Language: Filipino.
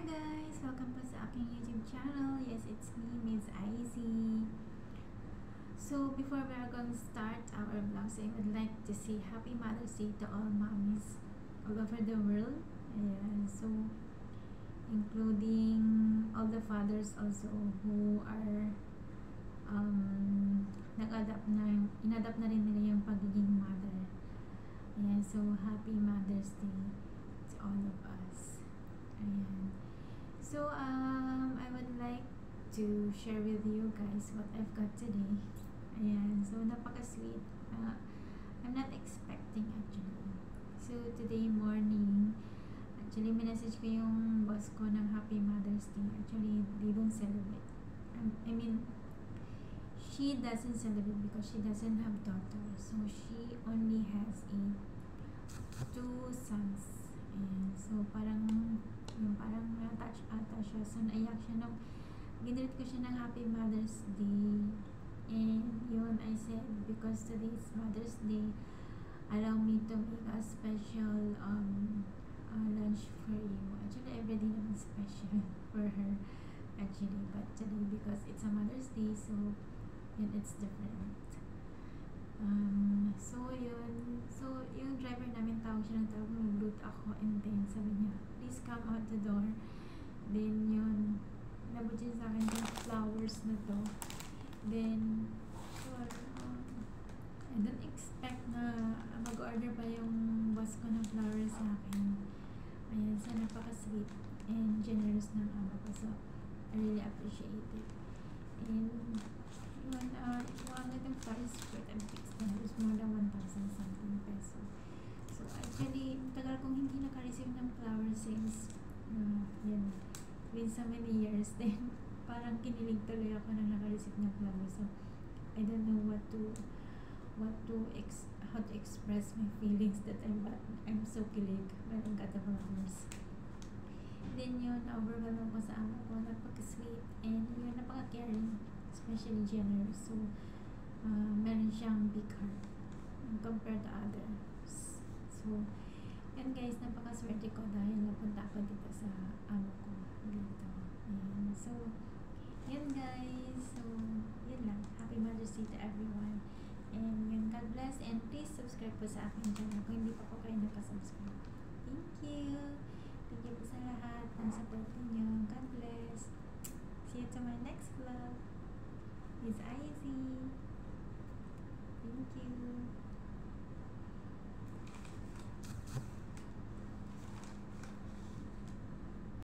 Hi guys! Welcome po sa aking YouTube channel. Yes, it's me, Miss Izzy. So, before we are going to start our vlogs, I would like to say Happy Mother's Day to all mommies all over the world. Ayan, so, including all the fathers also who are inadapt na rin nila yung pagiging mother. Ayan, so, Happy Mother's Day to all of us. Ayan. So, I would like to share with you guys what I've got today. Ayan. So, napaka-sweet. I'm not expecting actually. So, today morning, actually, minessage ko yung boss ko ng Happy Mother's Day. Actually, they don't celebrate. I mean, she doesn't celebrate because she doesn't have daughters. So, she only has two sons. Ayan. So, parang na-touch ata siya. So, naiyak siya nung ginirit ko siya ng Happy Mother's Day. And yun, I said, because today is Mother's Day, allow me to make a special lunch for you. Actually, every day naman special for her. Actually, but today, because it's a Mother's Day, so yun, it's different. So yun, so yung driver namin tawag siya ng tawag, mag-loot ako, and then sabi niya, please come out the door. Then yun, nabot siya sa akin yung flowers na to. Then sure, I don't expect na mag-order pa yung boss ko ng flowers sa akin. Ayan, so napaka-sweet and generous ng ama ko, so I really appreciate it. And yun, itong flowers for $6, more than 1,000 something peso. So actually, tagal kong hindi naka-receive ng flowers since yun, been so many years. Then parang kinilig tuloy ako nang naka-receive ng flowers. So I don't know how to express my feelings that time, but I'm so kilig when I got the flowers. Then yun, overwhelmed ako sa amo ko, napaka-sweet, and yun, napaka-caring, especially generous. So, meron siyang big heart compared to others. So, yun guys, napaka-swerte ko dahil napunta ako dito sa amo ko dito. Ayan. So, yun guys. So, yun lang. Happy Mother's Day to everyone. And yun, God bless. And please subscribe po sa aking channel kung hindi pa po kayo nakasubscribe. Thank you. Thank you po sa lahat ng support niyo. God bless. See you to my next vlog. It's Izzy. Thank you.